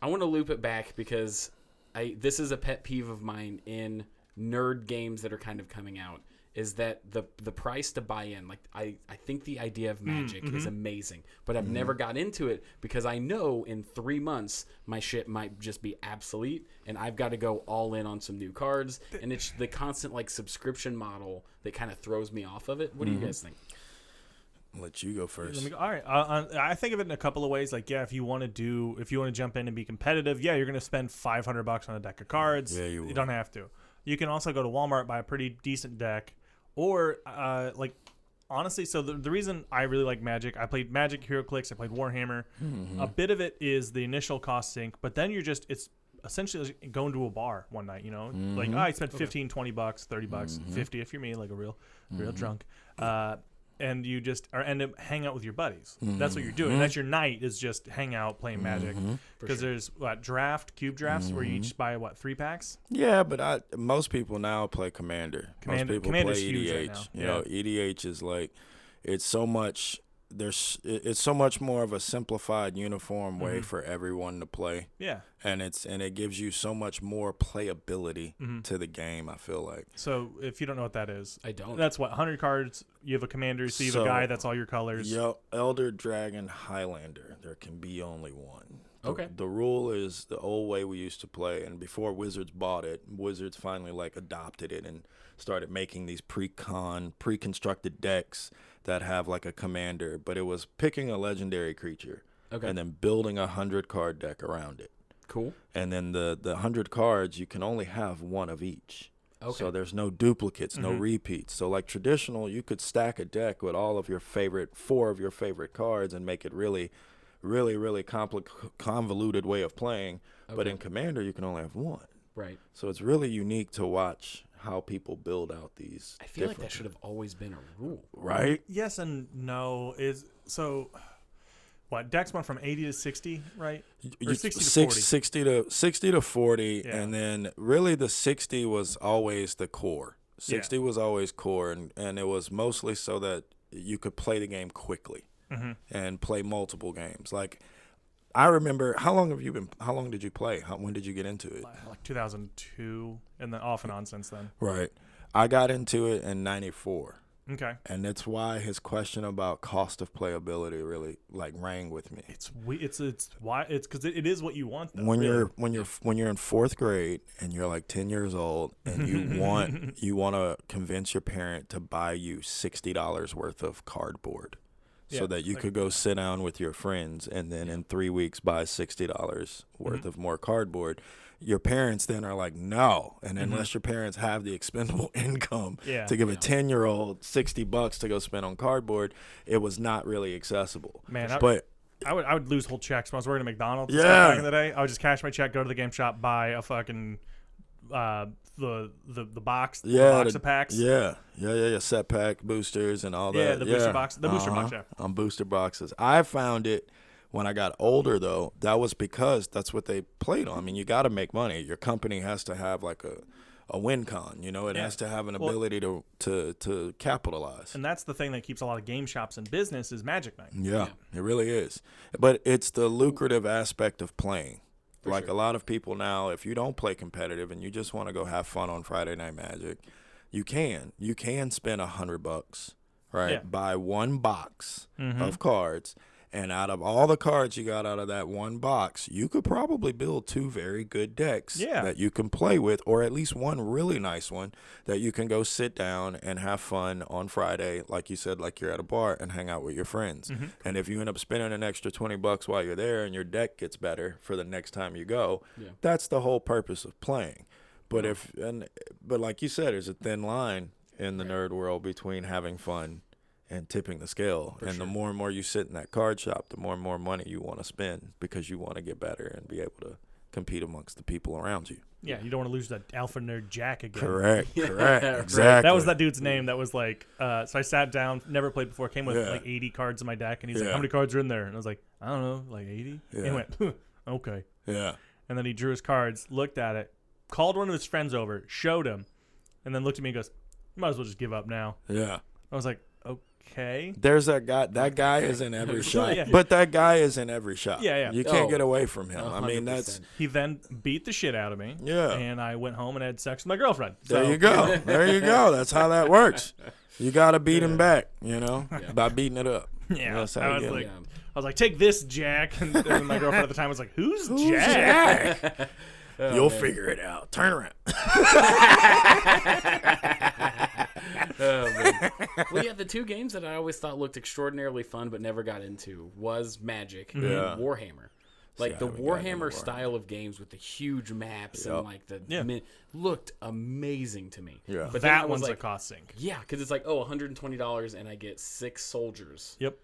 I want to loop it back because this is a pet peeve of mine in nerd games that are kind of coming out, is that the price to buy in. Like I think the idea of Magic is amazing, but I've never got into it because I know in 3 months my shit might just be obsolete and I've got to go all in on some new cards, and it's the constant like subscription model that kind of throws me off of it. What do you guys think? I'll let you go first. All right. I think of it in a couple of ways. Like, yeah, if you want to jump in and be competitive, yeah, you're going to spend $500 on a deck of cards. Yeah, you don't have to. You can also go to Walmart, buy a pretty decent deck, or honestly, so the reason I really like Magic, I played Magic, HeroClix, I played Warhammer. A bit of it is the initial cost sink, but then it's essentially like going to a bar one night, like I spent $15, $20, $30, 50 if you're me, like a real drunk. And you just end up hanging out with your buddies. That's what you're doing. That's your night, is just hang out playing Magic. Because there's cube drafts where you each buy 3 packs. Yeah, but most people now play Commander. Most people Commander's play huge EDH. right now. You know, EDH is like, it's so much. It's so much more of a simplified, uniform way for everyone to play. Yeah, and it gives you so much more playability to the game, I feel like. So if you don't know what that is, I don't. That's 100 cards. You have a commander, so you have a guy that's all your colors. Yo, Elder Dragon Highlander. There can be only one. Okay. The rule is the old way we used to play, and before Wizards bought it, Wizards finally adopted it and started making these pre-constructed decks that have like a commander, but it was picking a legendary creature and then building a 100-card deck around it. Cool. And then the 100 cards, you can only have one of each. Okay. So there's no duplicates, no repeats. So like traditional, you could stack a deck with all of your 4 of your favorite cards and make it really convoluted way of playing. But in Commander, you can only have one. Right. So it's really unique to watch how people build out these. I feel like that should have always been a rule. Right? Yes and no. Decks went from 80 to 60, right? Or 60 to 40? 60 to 40, yeah. And then really the 60 was always the core. 60 was always core, and it was mostly so that you could play the game quickly and play multiple games. Like, I remember, how long did you play? When did you get into it? Like 2002, and then off and on since then. Right. I got into it in 94. Okay. And that's why his question about cost of playability really rang with me. It's because it is what you want, though, when you're in 4th grade and you're like 10 years old and you want to convince your parent to buy you $60 worth of cardboard so that you could go sit down with your friends and then in 3 weeks buy $60 worth of more cardboard. Your parents then are like, no. And unless your parents have the expendable income to give a 10-year-old $60 to go spend on cardboard, it was not really accessible. Man, I would lose whole checks when I was working at McDonald's back in the day. I would just cash my check, go to the game shop, buy a fucking the box, box of packs. Yeah. Set pack boosters and all that. Yeah, the booster box. The booster box, on booster boxes. I found it when I got older, though. That was because that's what they played on. I mean, you got to make money. Your company has to have like a win con. It has to have an ability to capitalize. And that's the thing that keeps a lot of game shops in business is Magic Night. Yeah, it really is. But it's the lucrative aspect of playing. A lot of people now, if you don't play competitive and you just want to go have fun on Friday Night Magic, you can spend $100, right? Yeah. Buy one box of cards. And out of all the cards you got out of that one box, you could probably build 2 very good decks that you can play with, or at least one really nice one that you can go sit down and have fun on Friday, like you said, like you're at a bar, and hang out with your friends. And if you end up spending an extra $20 while you're there and your deck gets better for the next time you go, that's the whole purpose of playing. But but like you said, there's a thin line in the nerd world between having fun and tipping the scale. The more and more you sit in that card shop, the more and more money you want to spend because you want to get better and be able to compete amongst the people around you. Yeah, you don't want to lose that alpha nerd Jack again. Correct. Exactly. That was that dude's name. That was like, so I sat down, never played before, came with like 80 cards in my deck, and he's like, how many cards are in there? And I was like, I don't know, like 80? Yeah. And he went, okay. Yeah. And then he drew his cards, looked at it, called one of his friends over, showed him, and then looked at me and goes, you might as well just give up now. Yeah. I was like, okay. There's that guy. That guy is in every shop. Yeah. But that guy is in every shop. Yeah. You can't get away from him. I mean, 100%. He then beat the shit out of me. Yeah. And I went home and had sex with my girlfriend. There So- you go. There you go. That's how that works. You got to beat him back, by beating it up. Yeah. That's how I you was get like, him. I was like, take this, Jack. And then my girlfriend at the time was like, who's Who's Jack? Jack? Oh, You'll man. figure it out. Turn around. Oh, man. Well, yeah, the two games that I always thought looked extraordinarily fun but never got into was Magic and Yeah. Warhammer. Like the I haven't gotten into Warhammer Warhammer. style of games with the huge maps Yep. and like the Yeah. looked amazing to me. Yeah. But then I That was one's like, a cost sink. yeah, because it's like, $120 and I get 6 soldiers. Yep.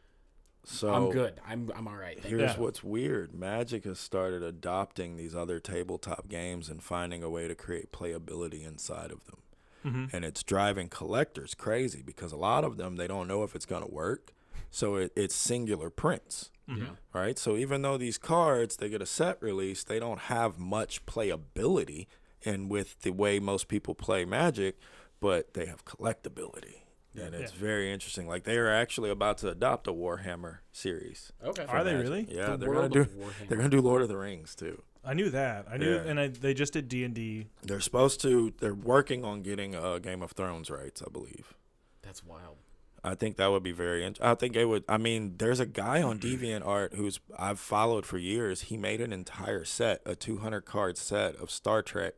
So I'm good. I'm all right. Thank Here's Yeah. what's weird. Magic has started adopting these other tabletop games and finding a way to create playability inside of them. And it's driving collectors crazy because a lot of them, they don't know if it's going to work. So it's singular prints, Yeah. right? So even though these cards, they get a set release, they don't have much playability and with the way most people play Magic, but they have collectibility. And it's very interesting. Like they are actually about to adopt a Warhammer series. Okay. Are they Magic. really? Yeah, The they're gonna world do. of Warhammer. They're gonna do Lord of the Rings too. I knew that. I knew, Yeah. and they just did D&D. They're supposed to. They're working on getting Game of Thrones rights, I believe. That's wild. I think that would be very. I think it would. I mean, there's a guy on DeviantArt who's I've followed for years. He made an entire set, a 200 card set of Star Trek,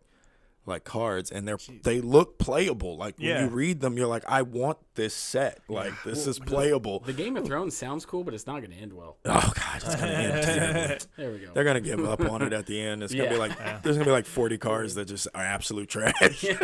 like cards, and they look playable. Like when Yeah. you read them, you're like, I want this set. Like this is playable. The Game of Thrones sounds cool, but it's not going to end well. Oh God, it's gonna end terribly. There we go. They're gonna give up on it at the end. It's gonna be Yeah. like there's gonna be like 40 cards that just are absolute trash. Yeah,